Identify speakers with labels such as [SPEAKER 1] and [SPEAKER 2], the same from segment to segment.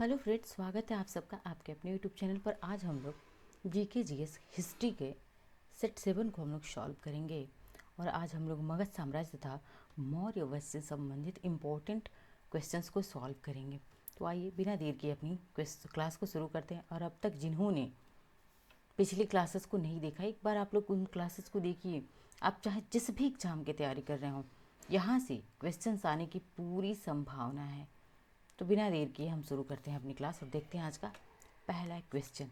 [SPEAKER 1] Hello friends, स्वागत है आप सबका आपके अपने यूट्यूब चैनल पर। आज हम लोग जीके जीएस हिस्ट्री के सेट 7 को हम लोग सॉल्व करेंगे। और आज हम लोग मगध साम्राज्य तथा मौर्य वंश से संबंधित इम्पोर्टेंट क्वेश्चंस को सॉल्व करेंगे। तो आइए बिना देर किए अपनी क्लास को शुरू करते हैं। और अब तक जिन्होंने पिछली क्लासेस को नहीं देखा, एक बार आप लोग उन क्लासेस को देखिए। आप चाहे जिस भी एग्जाम की तैयारी कर रहे हो, यहाँ से क्वेश्चंस आने की पूरी संभावना है। तो बिना देर किए हम शुरू करते हैं अपनी क्लास और देखते हैं आज का पहला क्वेश्चन।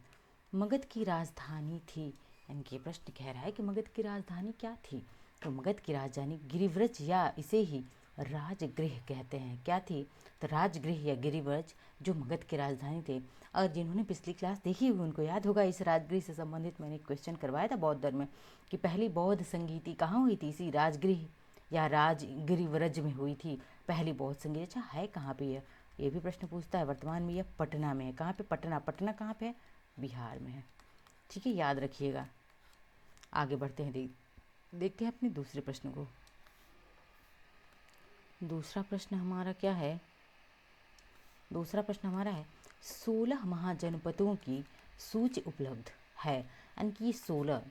[SPEAKER 1] मगध की राजधानी थी, यानी कि प्रश्न कह रहा है कि मगध की राजधानी क्या थी। तो मगध की राजधानी गिरिव्रज या इसे ही राजगृह कहते हैं। क्या थी? तो राजगृह या गिरिव्रज जो मगध की राजधानी थे। और जिन्होंने पिछली क्लास देखी हुई उनको याद होगा, इस राजगृह से संबंधित मैंने क्वेश्चन करवाया था बौद्ध धर्म में कि पहली बौद्ध संगीति कहाँ हुई थी? इसी राजगृह या राजगिरिव्रज में हुई थी पहली बौद्ध संगीति। अच्छा है कहाँ पे है? ये भी प्रश्न पूछता है। वर्तमान में यह पटना में है। कहाँ पे? पटना। पटना कहाँ पे है? बिहार में है। ठीक है, याद रखिएगा। आगे बढ़ते हैं, देखते हैं अपने दूसरे प्रश्न को। दूसरा प्रश्न हमारा क्या है? दूसरा प्रश्न हमारा है 16 महाजनपदों की सूची उपलब्ध है। यानी कि 16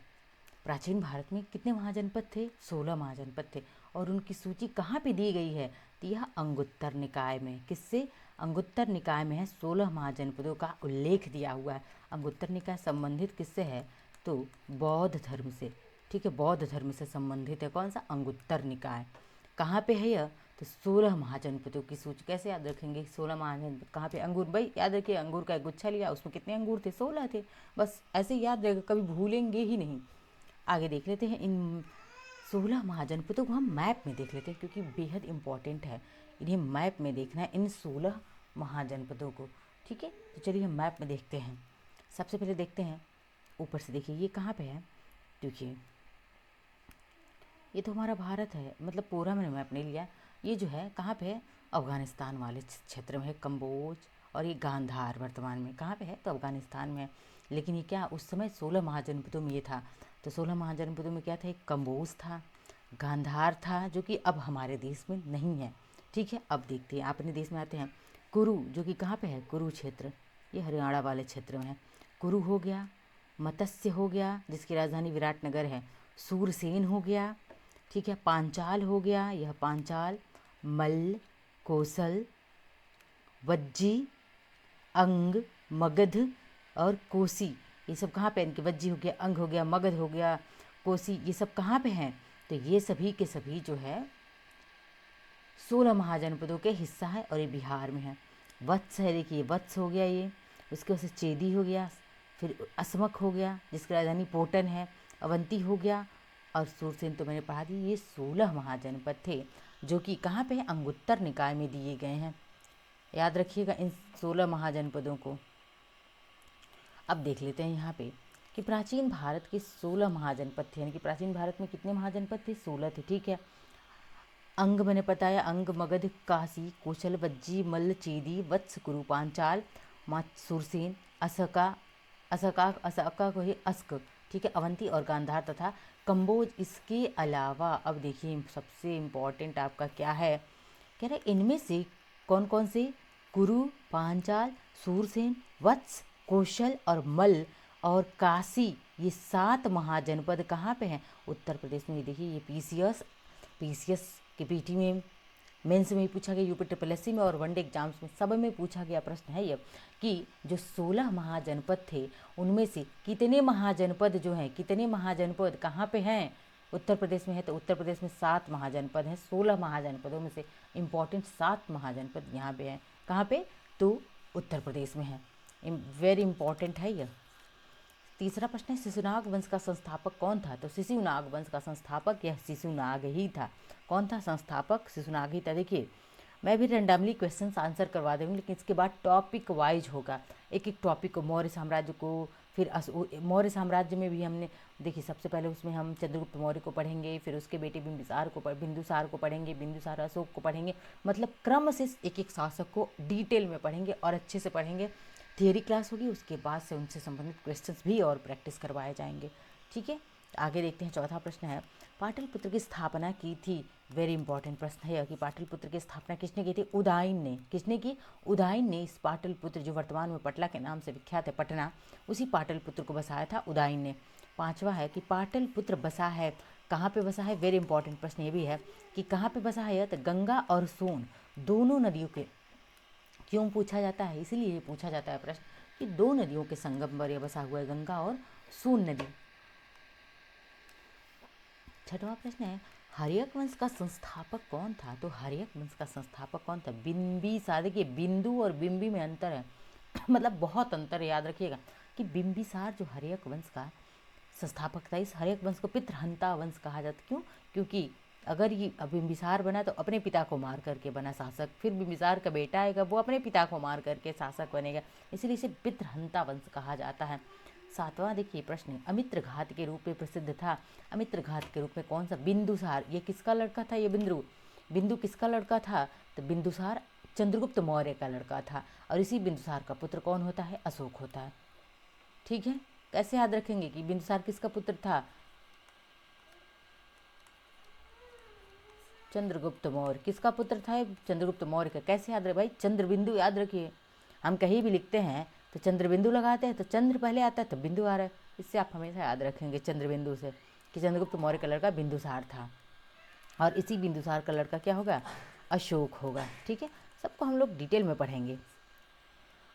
[SPEAKER 1] प्राचीन भारत में कितने महाजनपद थे? 16 महाजनपद थे। और उनकी सूची कहाँ पे दी गई है? तो यह अंगुत्तर निकाय में। किससे? अंगुत्तर निकाय में है 16 महाजनपदों का उल्लेख दिया हुआ है। अंगुत्तर निकाय संबंधित किससे है? तो बौद्ध धर्म से। ठीक है, बौद्ध धर्म से संबंधित है। कौन सा? अंगुत्तर निकाय। कहाँ पे है यह? तो 16 महाजनपदों की सूची। कैसे याद रखेंगे 16 महाजनपद कहाँ पे? अंगूर। भाई याद रखिए, अंगूर का एक गुच्छा लिया, उसमें कितने अंगूर थे? 16 थे। बस ऐसे याद रहेगा, कभी भूलेंगे ही नहीं। आगे देख लेते हैं। इन 16 महाजनपदों को हम मैप में देख लेते हैं क्योंकि बेहद इंपॉर्टेंट है। इन्हें मैप में देखना है, इन 16 महाजनपदों को। ठीक है, तो चलिए हम मैप में देखते हैं। सबसे पहले देखते हैं, ऊपर से देखिए ये कहाँ पे है। देखिए ये तो हमारा भारत है, मतलब पूरा मैंने मैप नहीं लिया। ये जो है कहाँ पे है? अफगानिस्तान वाले क्षेत्र में है, कम्बोज। और ये गांधार वर्तमान में कहाँ पे है? तो अफगानिस्तान में है। लेकिन ये क्या, उस समय 16 महाजनपदों में ये था। तो 16 महाजनपदों में क्या था? एक कम्बोज था, गांधार था, जो कि अब हमारे देश में नहीं है। ठीक है, अब देखते हैं अपने देश में आते हैं। कुरु, जो कि कहाँ पे है? कुरुक्षेत्र, ये हरियाणा वाले क्षेत्र में है। कुरु हो गया, मत्स्य हो गया जिसकी राजधानी विराटनगर है, सूरसेन हो गया। ठीक है, पांचाल हो गया, यह पांचाल, मल्ल, कोसल, वज्जी, अंग, मगध और कोसी। ये सब कहाँ पे? इनके वज्जी हो गया, अंग हो गया, मगध हो गया, कोसी, ये सब कहाँ पे हैं? तो ये सभी के सभी जो है 16 महाजनपदों के हिस्सा है और ये बिहार में है। वत्स है, देखिए वत्स हो गया ये, उसके बाद से चेदी हो गया, फिर असमक हो गया जिसकी राजधानी पोटन है, अवंती हो गया और सूरसेन तो मैंने पढ़ा दी। ये 16 महाजनपद थे जो कि कहाँ पे है? अंगुत्तर निकाय में दिए गए हैं। याद रखिएगा इन 16 महाजनपदों को। अब देख लेते हैं यहाँ पे कि प्राचीन भारत के 16 महाजनपद थे। यानी कि प्राचीन भारत में कितने महाजनपद थे? 16 थे। ठीक है, अंग मैंने बताया, अंग, मगध, काशी, कोशल, वज्जी, मल्ल, चेदी, वत्स, कुरु, पांचाल, सूरसेन, असका, असका को ही अस्क। ठीक है, अवंती और गांधार तथा कम्बोज। इसके अलावा अब देखिए सबसे इम्पोर्टेंट आपका क्या है, कह रहे इनमें से कौन कौन से? कुरु, पांचाल, सूरसेन, वत्स, कौशल और मल्ल और काशी, ये 7 महाजनपद कहाँ पे हैं? उत्तर प्रदेश में। ये देखिए ये पीसीएस के पीटी में, मेंस में भी पूछा गया, यूपी ट्रिपल एससी में और वनडे एग्जाम्स में सब में पूछा गया प्रश्न है ये कि जो 16 महाजनपद थे उनमें से कितने महाजनपद जो हैं, कितने महाजनपद कहाँ पे हैं? उत्तर प्रदेश में है। तो उत्तर प्रदेश में 7 महाजनपद हैं। 16 महाजनपदों में से इम्पॉर्टेंट 7 महाजनपद यहाँ पे हैं। कहाँ पे? तो उत्तर प्रदेश में है। वेरी इंपॉर्टेंट है यह। तीसरा प्रश्न है शिशुनाग वंश का संस्थापक कौन था? तो शिशुनाग वंश का संस्थापक यह शिशुनाग ही था। कौन था संस्थापक? शिशुनाग ही था। देखिए मैं भी रैंडमली क्वेश्चन आंसर करवा दूँगी, लेकिन इसके बाद टॉपिक वाइज होगा। एक एक टॉपिक को, मौर्य साम्राज्य को, फिर मौर्य साम्राज्य में भी हमने देखिए सबसे पहले उसमें हम चंद्रगुप्त मौर्य को पढ़ेंगे, फिर उसके बेटे बिंबिसार को बिंदुसार को पढ़ेंगे, बिंदुसार अशोक को पढ़ेंगे। मतलब क्रम से एक एक शासक को डिटेल में पढ़ेंगे और अच्छे से पढ़ेंगे। थियरी क्लास होगी, उसके बाद से उनसे संबंधित क्वेश्चंस भी और प्रैक्टिस करवाए जाएंगे। ठीक है, आगे देखते हैं। चौथा प्रश्न है पाटलिपुत्र की स्थापना की थी वेरी इंपॉर्टेंट प्रश्न है कि पाटलिपुत्र की स्थापना किसने की थी? उदयन ने। किसने की? उदयन ने इस पाटलिपुत्र, जो वर्तमान में पटना के नाम से विख्यात है, पटना, उसी पाटलिपुत्र को बसाया था उदयन ने। पांचवा है कि पाटलिपुत्र बसा है, कहाँ पे बसा है? वेरी इंपॉर्टेंट प्रश्न ये भी है कि कहाँ पे बसा है? तो गंगा और सोन दोनों नदियों के, क्यों पूछा जाता है? इसीलिए ये पूछा जाता है प्रश्न कि दो नदियों के संगम पर यह बसा हुआ है, गंगा और सोन नदी। छठवां प्रश्न है हर्यक वंश का संस्थापक कौन था? तो हर्यक वंश का संस्थापक कौन था? बिंबिसार। देखिए बिंदु और बिंबी में अंतर है मतलब बहुत अंतर है, याद रखिएगा कि बिंबिसार जो हर्यक वंश का संस्थापक था, इस हर्यक वंश को पितृहंता वंश कहा जाता। क्यों? क्योंकि अगर ये बिंबिसार बना तो अपने पिता को मार करके बना शासक, फिर बिंबिसार का बेटा आएगा वो अपने पिता को मार करके शासक बनेगा, इसलिए इसे पितृहंता वंश कहा जाता है। सातवां देखिए प्रश्न, अमित्र घात के रूप में प्रसिद्ध था। अमित्र घात के रूप में कौन सा? बिंदुसार। ये किसका लड़का था? ये बिंदु किसका लड़का था? तो बिंदुसार चंद्रगुप्त मौर्य का लड़का था, और इसी बिंदुसार का पुत्र कौन होता है? अशोक होता है। ठीक है, कैसे याद रखेंगे कि बिंदुसार किसका पुत्र था? चंद्रगुप्त मौर्य। किसका पुत्र था? चंद्रगुप्त मौर्य का। कैसे याद रहे भाई? चंद्रबिंदु याद रखिए। हम कहीं भी लिखते हैं तो चंद्रबिंदु लगाते हैं, तो चंद्र पहले आता है तो बिंदु आ रहा है, इससे आप हमेशा याद रखेंगे चंद्रबिंदु से कि चंद्रगुप्त मौर्य का लड़का बिंदुसार था, और इसी बिंदुसार का लड़का क्या होगा? अशोक होगा। ठीक है, सबको हम लोग डिटेल में पढ़ेंगे।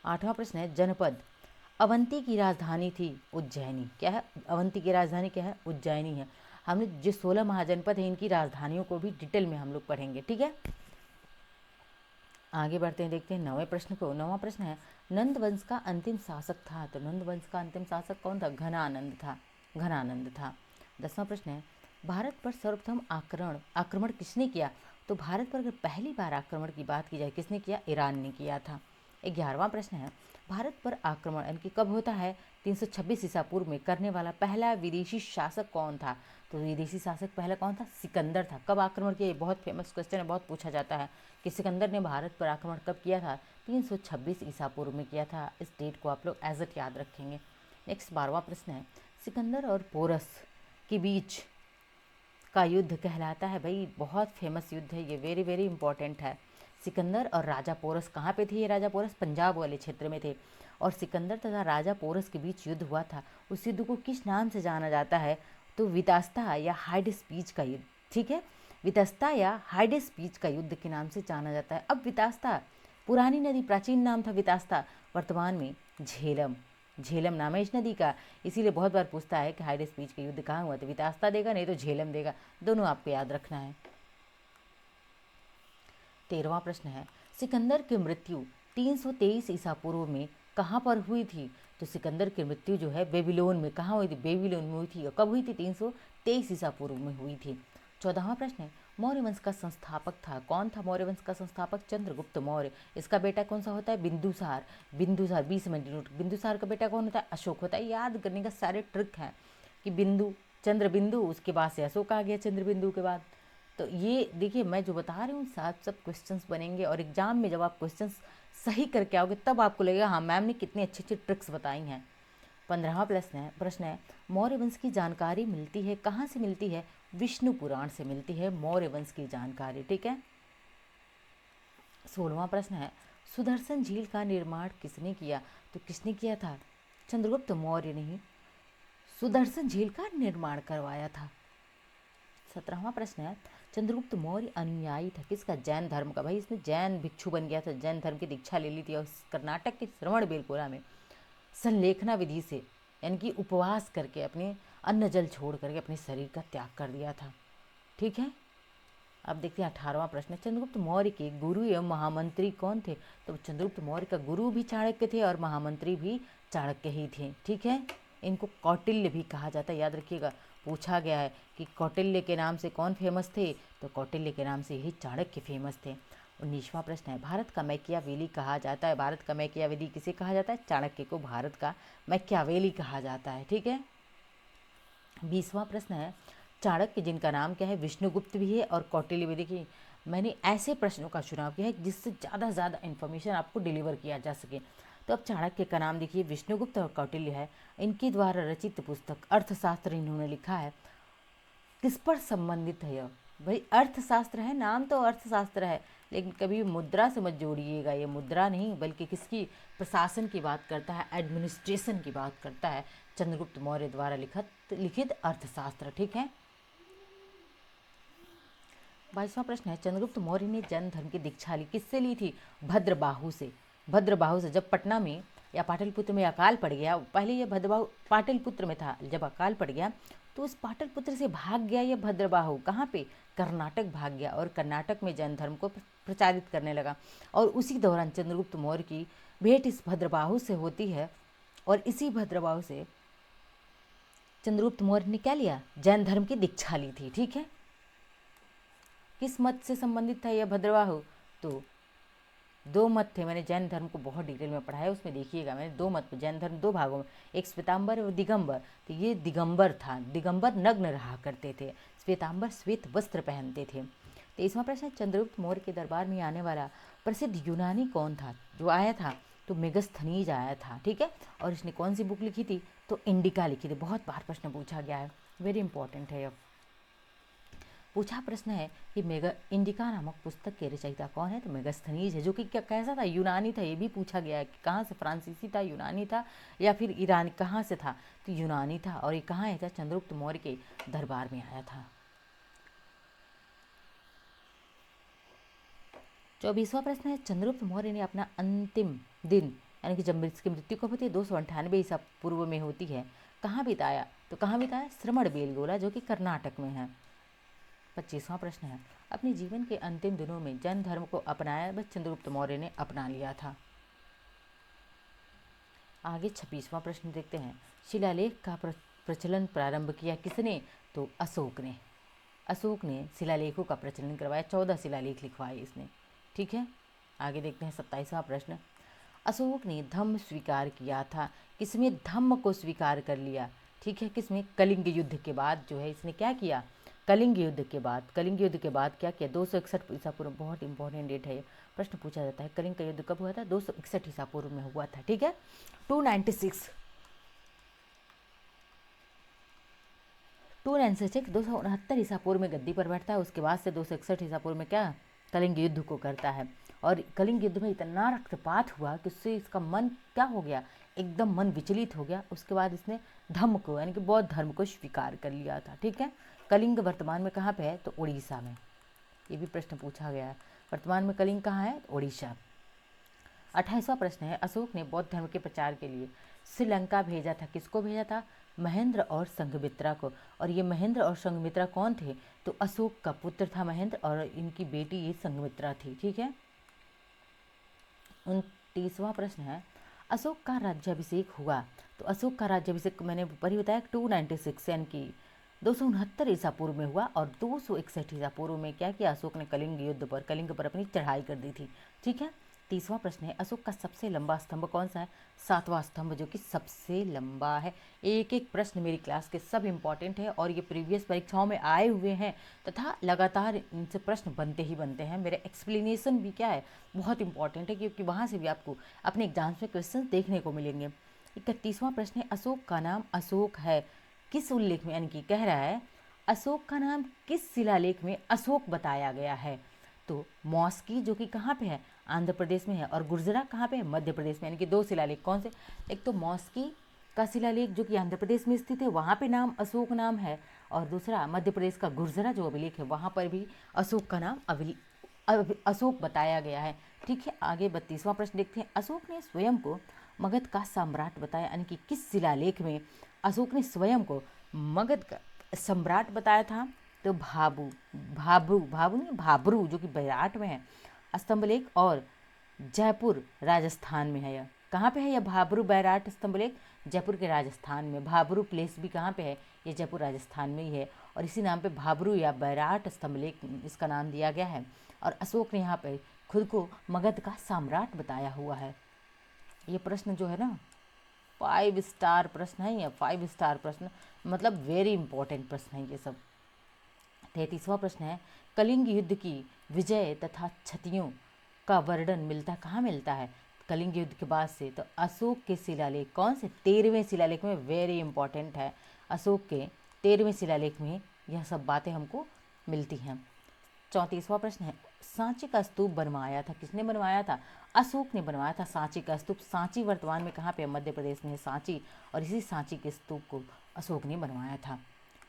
[SPEAKER 1] आठवां प्रश्न है जनपद, अवंती की राजधानी थी उज्जैनी। क्या है? अवंती की राजधानी क्या है? उज्जैनी है। हमने जो 16 महाजनपद है इनकी राजधानियों को भी डिटेल में हम लोग पढ़ेंगे। ठीक है, आगे बढ़ते हैं, देखते हैं 9वें प्रश्न को। 9वां प्रश्न है नंद वंश का अंतिम शासक था। तो नंद वंश का अंतिम शासक कौन था? घनानंद था। घनानंद था। 10वां प्रश्न है भारत पर सर्वप्रथम आक्रमण किसने किया? तो भारत पर अगर पहली बार आक्रमण की बात की जाए, किसने किया? ईरान ने किया था। 11वां प्रश्न है भारत पर आक्रमण यानी कि कब होता है? 326 ईसा पूर्व में करने वाला पहला विदेशी शासक कौन था? तो विदेशी शासक पहला कौन था? सिकंदर था। कब आक्रमण किया? ये बहुत फेमस क्वेश्चन है, बहुत पूछा जाता है कि सिकंदर ने भारत पर आक्रमण कब किया था? 326 ईसा पूर्व में किया था। इस डेट को आप लोग एज इट याद रखेंगे। नेक्स्ट 12वां प्रश्न है सिकंदर और पोरस के बीच का युद्ध कहलाता है। भाई बहुत फेमस युद्ध है ये, वेरी वेरी इंपॉर्टेंट है। सिकंदर और राजा पोरस कहाँ पे थे? ये राजा पोरस पंजाब वाले क्षेत्र में थे, और सिकंदर तथा राजा पोरस के बीच युद्ध हुआ था। उस युद्ध को किस नाम से जाना जाता है? तो वितास्ता या हाइड स्पीच का युद्ध। ठीक है, वितस्ता या हाइड स्पीच का युद्ध के नाम से जाना जाता है। अब वितास्ता पुरानी नदी, प्राचीन नाम था वितास्ता, वर्तमान में झेलम। झेलम नाम है इस नदी का, इसीलिए बहुत बार पूछता है कि हाइड स्पीच का युद्ध कहाँ हुआ? तो वितास्ता देगा, नहीं तो झेलम देगा, दोनों आपको याद रखना है। 13वां प्रश्न है सिकंदर की मृत्यु 323 ईसा पूर्व में कहाँ पर हुई थी? तो सिकंदर की मृत्यु जो है बेबीलोन में, कहाँ हुई थी? बेबीलोन में हुई थी। और कब हुई थी? 323 ईसा पूर्व में हुई थी। 14वां प्रश्न है मौर्य वंश का संस्थापक था। कौन था मौर्य वंश का संस्थापक? चंद्रगुप्त मौर्य। इसका बेटा कौन सा होता है? बिंदुसार। बिंदुसार 20 मिनट नोट, बिंदुसार का बेटा कौन होता है? अशोक होता है। याद करने का सारे ट्रिक हैं कि बिंदु, चंद्रबिंदु, उसके बाद से अशोक आ गया चंद्रबिंदु के बाद। तो ये देखिए मैं जो बता रही हूँ सब क्वेश्चंस बनेंगे, और एग्जाम में जब आप क्वेश्चंस सही करके आओगे तब आपको लगेगा हाँ मैम ने कितनी अच्छी अच्छी ट्रिक्स बताई हैं। 15वां प्रश्न है मौर्य वंश की जानकारी मिलती है कहाँ से मिलती है? विष्णु पुराण से मिलती है मौर्य वंश की जानकारी। ठीक है। 16वां प्रश्न है सुदर्शन झील का निर्माण किसने किया? तो किसने किया था? चंद्रगुप्त मौर्य ने ही सुदर्शन झील का निर्माण करवाया था। 17वां प्रश्न है चंद्रगुप्त मौर्य अनुयायी था किसका? जैन धर्म का। भाई इसने जैन भिक्षु बन गया था, जैन धर्म की दीक्षा ले ली थी, और कर्नाटक के श्रवणबेलगोला में संलेखना विधि से यानी कि उपवास करके अपने अन्न जल छोड़ करके अपने शरीर का त्याग कर दिया था। ठीक है। अब देखते हैं 18वां प्रश्न, चंद्रगुप्त मौर्य के गुरु एवं महामंत्री कौन थे? तो चंद्रगुप्त मौर्य का गुरु भी चाणक्य थे और महामंत्री भी चाणक्य ही थे। ठीक है। इनको कौटिल्य भी कहा जाता है, याद रखिएगा, पूछा गया है कि कौटिल्य के नाम से कौन फेमस थे? तो कौटिल्य के नाम से ही चाणक्य फेमस थे। 19वां प्रश्न है भारत का मैकियावेली कहा जाता है। भारत का मैकियावेली किसे कहा जाता है? चाणक्य को भारत का मैकियावेली कहा जाता है। ठीक है। 20वां प्रश्न है चाणक्य जिनका नाम क्या है? विष्णुगुप्त भी है और कौटिल्य भी। देखिए मैंने ऐसे प्रश्नों का चुनाव किया है जिससे ज़्यादा से ज़्यादा इन्फॉर्मेशन आपको डिलीवर किया जा सके। तो अब चाणक्य का नाम देखिए विष्णुगुप्त और कौटिल्य है। इनके द्वारा रचित पुस्तक अर्थशास्त्र इन्होंने लिखा है। किस पर संबंधित है यह? भाई अर्थशास्त्र है, नाम तो अर्थशास्त्र है, लेकिन कभी भी मुद्रा से मत जोड़िएगा, ये मुद्रा नहीं बल्कि किसकी, प्रशासन की बात करता है, एडमिनिस्ट्रेशन की बात करता है, चंद्रगुप्त मौर्य द्वारा लिखित अर्थशास्त्र। ठीक है। 22वां प्रश्न है, चंद्रगुप्त मौर्य ने जैन धर्म की दीक्षा ली, किससे ली थी? भद्रबाहु से। भद्रबाहु से। जब पटना में या पाटलिपुत्र में अकाल पड़ गया, पहले ये भद्रबाहु पाटलिपुत्र में था, जब अकाल पड़ गया तो उस पाटलिपुत्र से भाग गया ये भद्रबाहु। कहाँ पे? कर्नाटक भाग गया और कर्नाटक में जैन धर्म को प्रचारित करने लगा। और उसी दौरान चंद्रगुप्त मौर्य की भेंट इस भद्रबाहु से होती है और इसी भद्रबाहु से चंद्रगुप्त मौर्य ने क्या लिया? जैन धर्म की दीक्षा ली थी। ठीक है। किस मत से संबंधित था यह भद्रबाहु? तो दो मत थे, मैंने जैन धर्म को बहुत डिटेल में पढ़ा है, उसमें देखिएगा मैंने दो मत, जैन धर्म दो भागों में, एक श्वेतांबर और दिगंबर। तो ये दिगंबर था, दिगंबर नग्न रहा करते थे, श्वेतांबर श्वेत वस्त्र पहनते थे। 23वां प्रश्न, चंद्रगुप्त मौर्य के दरबार में आने वाला प्रसिद्ध यूनानी कौन था जो आया था? तो मेगस्थनीज आया था। ठीक है। और इसने कौन सी बुक लिखी थी? तो इंडिका लिखी थी। बहुत बार प्रश्न पूछा गया है, वेरी इंपॉर्टेंट है। अब पूछा प्रश्न है कि इंडिका नामक पुस्तक के रचयिता कौन है? तो मेगस्थनीज है, जो कि क्या कैसा था? यूनानी था। ये भी पूछा गया है कि कहाँ से, फ्रांसीसी था, यूनानी था या फिर ईरानी, कहाँ से था? तो यूनानी था। और ये कहाँ आया था? चंद्रगुप्त मौर्य के दरबार में आया था। 24वां प्रश्न है, चंद्रगुप्त मौर्य ने अपना अंतिम दिन, यानी कि जब इसकी मृत्यु कब होती है? 298 ईसा पूर्व में होती है, कहाँ बिताया? तो कहाँ बिताया? श्रवण बेलगोला, जो कि कर्नाटक में है। 25वां प्रश्न है, अपने जीवन के अंतिम दिनों में जैन धर्म को अपनाया बस चंद्रगुप्त मौर्य ने अपना लिया था। आगे 26वां प्रश्न देखते हैं, शिलालेख का प्रचलन प्रारंभ किया किसने? तो अशोक ने। अशोक ने शिलालेखों का प्रचलन करवाया, 14 शिलालेख लिखवाए इसने। ठीक है। आगे देखते हैं 27वां प्रश्न, अशोक ने धम्म स्वीकार किया था, किसमें धम्म को स्वीकार कर लिया? ठीक है। किसमें? कलिंग युद्ध के बाद जो है इसने क्या किया? कलिंग युद्ध के बाद, कलिंग युद्ध के बाद क्या किया? 261 ईसा पूर्व, बहुत इंपॉर्टेंट डेट है ये, प्रश्न पूछा जाता है। कलिंग का युद्ध कब हुआ था? 261 ईसा पूर्व में हुआ था। ठीक है। 296 269 ईसा पूर्व में गद्दी पर बैठता है। उसके बाद से 261 ईसा पूर्व में क्या? कलिंग युद्ध को करता है। और कलिंग युद्ध में इतना रक्तपात हुआ कि उससे इसका मन क्या हो गया? एकदम मन विचलित हो गया। उसके बाद इसने धम्म को, यानी कि बौद्ध धर्म को स्वीकार कर लिया था। ठीक है। कलिंग वर्तमान में कहाँ पे है? तो उड़ीसा में। ये भी प्रश्न पूछा गया है, वर्तमान में कलिंग कहाँ है? उड़ीसा। 28वां प्रश्न है, अशोक ने बौद्ध धर्म के प्रचार के लिए श्रीलंका भेजा था, किसको भेजा था? महेंद्र और संघमित्रा को। और ये महेंद्र और संघमित्रा कौन थे? तो अशोक का पुत्र था महेंद्र और इनकी बेटी ये संघमित्रा थी। ठीक है। 29वां प्रश्न है, अशोक का राज्याभिषेक हुआ। तो अशोक का राज्याभिषेक मैंने ऊपर ही बताया 296 यानी कि 269 ईसा पूर्व में हुआ। और 261 ईसा पूर्व में क्या किया? अशोक ने कलिंग युद्ध पर, कलिंग पर अपनी चढ़ाई कर दी थी। ठीक है। 30वां प्रश्न है, अशोक का सबसे लंबा स्तंभ कौन सा है? 7वां स्तंभ, जो कि सबसे लंबा है। एक एक प्रश्न मेरी क्लास के सब इंपॉर्टेंट है और ये प्रीवियस परीक्षाओं में आए हुए हैं तथा लगातार इनसे प्रश्न बनते ही बनते हैं। मेरे एक्सप्लेनेशन भी क्या है, बहुत इंपॉर्टेंट है, क्योंकि वहाँ से भी आपको अपने एग्जाम्स में क्वेश्चन देखने को मिलेंगे। 31वां प्रश्न है, अशोक का नाम अशोक है किस उल्लेख में? यानी कि कह रहा है अशोक का नाम किस शिलालेख में अशोक बताया गया है? तो मॉस्की, जो कि कहाँ पे है? आंध्र प्रदेश में है। और गुर्जरा कहाँ पे है? मध्य प्रदेश में। यानी कि दो शिलालेख कौन से? एक तो मॉस्की का शिलालेख जो कि आंध्र प्रदेश में स्थित है, वहाँ पे नाम अशोक नाम है। और दूसरा मध्य प्रदेश का गुर्जरा जो अभिलेख है, वहाँ पर भी अशोक का नाम अशोक बताया गया है। ठीक है। आगे 32वां प्रश्न देखते हैं, अशोक ने स्वयं को मगध का सम्राट बताया, यानी कि किस शिलालेख में अशोक ने स्वयं को मगध का सम्राट बताया था? तो भाबरू, जो कि बैराट में है, स्तंभलेख। और जयपुर राजस्थान में है। यह कहाँ पे है? यह भाबरू बैराट स्तंभलेख जयपुर के राजस्थान में। भाबरू प्लेस भी कहाँ पे है? ये जयपुर राजस्थान में ही है। और इसी नाम पे भाबरू या बैराट स्तंभलेख इसका नाम दिया गया है। और अशोक ने यहाँ पे खुद को मगध का सम्राट बताया हुआ है। ये प्रश्न जो है ना 5 स्टार प्रश्न है, ये 5 स्टार प्रश्न, मतलब वेरी इंपॉर्टेंट प्रश्न है ये सब। 33वां प्रश्न है, कलिंग युद्ध की विजय तथा क्षतियों का वर्णन मिलता कहाँ मिलता है? कलिंग युद्ध के बाद से। तो अशोक के शिलालेख कौन से? 13वें शिलालेख में, वेरी इंपॉर्टेंट है। अशोक के 13वें शिलालेख में यह सब बातें हमको मिलती हैं। 34वां प्रश्न है, सांची का स्तूप बनवाया था, किसने बनवाया था? अशोक ने बनवाया था सांची का स्तूप। सांची वर्तमान में कहाँ पे? मध्य प्रदेश में है सांची, और इसी सांची के स्तूप को अशोक ने बनवाया था।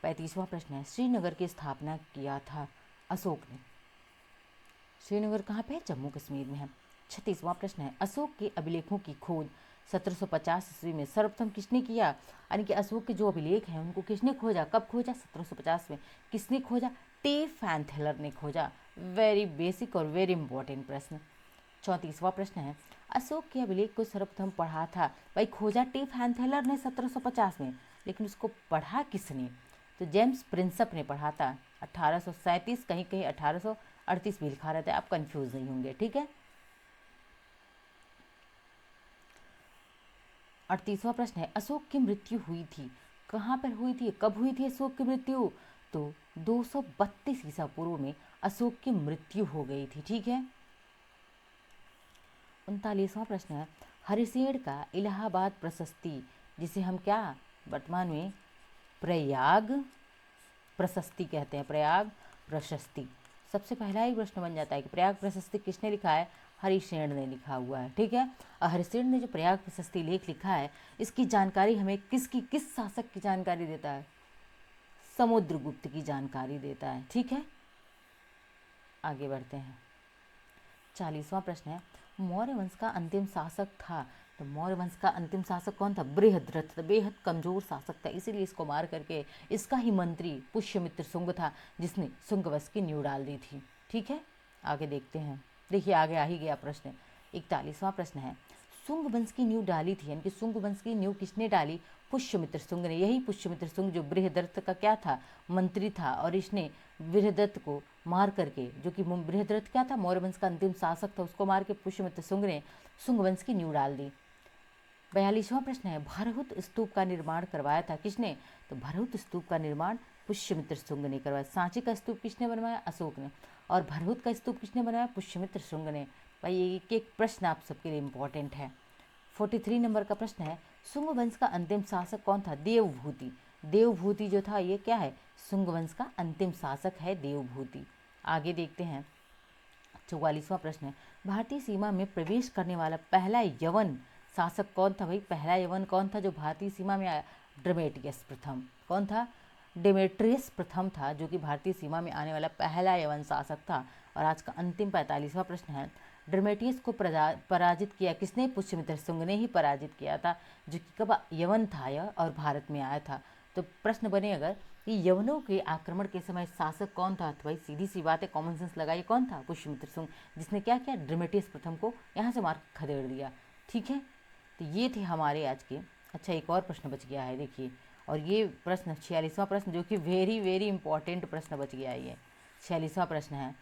[SPEAKER 1] 35वां प्रश्न है, श्रीनगर की स्थापना किया था अशोक ने। श्रीनगर कहाँ पे है? जम्मू कश्मीर में है। 36वां प्रश्न है, अशोक के अभिलेखों की खोज 1750 ईस्वी में सर्वप्रथम किसने किया? यानी कि अशोक के जो अभिलेख हैं उनको किसने खोजा? कब खोजा? 1750 में। किसने खोजा? टी फैंथेलर ने खोजा। वेरी बेसिक और वेरी इंपॉर्टेंट प्रश्न। 34वां प्रश्न है, अशोक के अभिलेख को सर्वप्रथम पढ़ा था, भाई खोजा टी फैंथेलर ने 1750 में, लेकिन उसको पढ़ा किसने? तो जेम्स प्रिंसप ने पढ़ा था 1837, कहीं कहीं 1838 भी लिखा रहता है, आप कंफ्यूज नहीं होंगे, ठीक है। 38वां प्रश्न है, अशोक की मृत्यु हुई थी, कहाँ पर हुई थी? कब हुई थी अशोक की मृत्यु? तो 232 ईसा पूर्व में अशोक की मृत्यु हो गई थी, ठीक है। 39वां प्रश्न है, हरिसेन का इलाहाबाद प्रशस्ति, जिसे हम क्या वर्तमान में प्रयाग प्रशस्ति कहते हैं, प्रयाग प्रशस्ति। सबसे पहला ही प्रश्न बन जाता है कि प्रयाग प्रशस्ति किसने लिखा है? हरिसेन ने लिखा हुआ है, ठीक है। और हरिसेन ने जो प्रयाग प्रशस्ति लेख लिखा है, इसकी जानकारी हमें किस शासक की जानकारी देता है? समुद्रगुप्त की जानकारी देता है, ठीक है। आगे बढ़ते हैं। 40वां प्रश्न है, मौर्य वंश का अंतिम शासक था, तो मौर्य वंश का अंतिम शासक कौन था? बृहद्रथ। बेहद कमजोर शासक था, इसीलिए इसको मार करके इसका ही मंत्री पुष्यमित्र शुंग था, जिसने शुंग वंश की नींव डाल दी थी, ठीक है। आगे देखते हैं, देखिए आगे आ ही गया प्रश्न। 41वां प्रश्न है, शुंग वंश की नींव डाली थी, यानी कि शुंग वंश की नींव किसने डाली? पुष्यमित्र शुंग ने। यही पुष्यमित्र शुंग जो बृहद्रथ का क्या था? मंत्री था, और इसने बृहद्रथ को मार करके, जो कि बृहद्रथ क्या था? मौर्य वंश का अंतिम शासक था, उसको मार के पुष्यमित्र शुंग ने शुंग वंश की नींव डाल दी। 42वां प्रश्न है, भरहुत स्तूप का निर्माण करवाया था, किसने? तो भरहुत स्तूप का निर्माण पुष्यमित्र शुंग ने करवाया। सांची का स्तूप किसने बनवाया? अशोक ने। और भरहुत का स्तूप किसने बनाया? पुष्यमित्र शुंग ने। भाई एक प्रश्न आप सबके लिए इंपॉर्टेंट है। 43 नंबर का प्रश्न है, शुंग वंश का अंतिम शासक कौन था? देवभूति। देवभूति जो था ये क्या है? शुंग वंश का अंतिम शासक है देवभूति। आगे देखते हैं। 44वां प्रश्न है, भारतीय सीमा में प्रवेश करने वाला पहला यवन शासक कौन था? भाई पहला यवन कौन था जो भारतीय सीमा में आया? डेमेट्रियस प्रथम। कौन था? डेमेट्रियस प्रथम था, जो कि भारतीय सीमा में आने वाला पहला यवन शासक था। और आज का अंतिम 45वां प्रश्न है, डेमेट्रियस को पराजित किया किसने? पुष्यमित्र शुंग ने ही पराजित किया था, जो कि कब यवन था यह, और भारत में आया था। तो प्रश्न बने अगर कि यवनों के आक्रमण के समय शासक कौन था? तो भाई सीधी सी बात है, कॉमन सेंस लगाइए, कौन था? पुष्यमित्र शुंग, जिसने क्या किया? डेमेट्रियस प्रथम को यहाँ से मार खदेड़ दिया, ठीक है। तो ये थे हमारे आज के। अच्छा एक और प्रश्न बच गया है, देखिए, और ये प्रश्न 46वां प्रश्न, जो कि वेरी वेरी इंपॉर्टेंट प्रश्न बच गया है। ये 46वां प्रश्न है,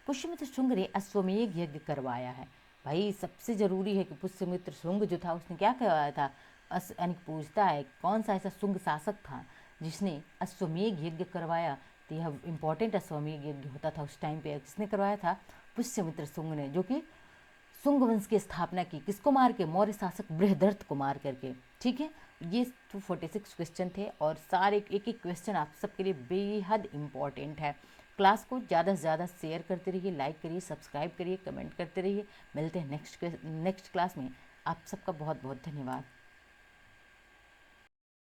[SPEAKER 1] पुष्यमित्र शुंग ने अश्वमेध यज्ञ करवाया है। भाई सबसे जरूरी है कि पुष्यमित्र शुंग जो था उसने क्या करवाया था? यानी पूछता है कौन सा ऐसा शुंग शासक था जिसने अश्वमेध यज्ञ करवाया। तो यह इंपॉर्टेंट अश्वमेध यज्ञ होता था उस टाइम पे, किसने करवाया था? पुष्यमित्र शुंग ने, जो कि शुंग वंश की स्थापना की, किसको मार के? मौर्य शासक बृहद्रथ को मार करके, ठीक है। ये 246 क्वेश्चन थे, और सारे एक एक क्वेश्चन आप सबके लिए बेहद इंपॉर्टेंट है। क्लास को ज़्यादा से ज़्यादा शेयर करते रहिए, लाइक करिए, सब्सक्राइब करिए, कमेंट करते रहिए। मिलते हैं नेक्स्ट क्लास में। आप सबका बहुत बहुत धन्यवाद।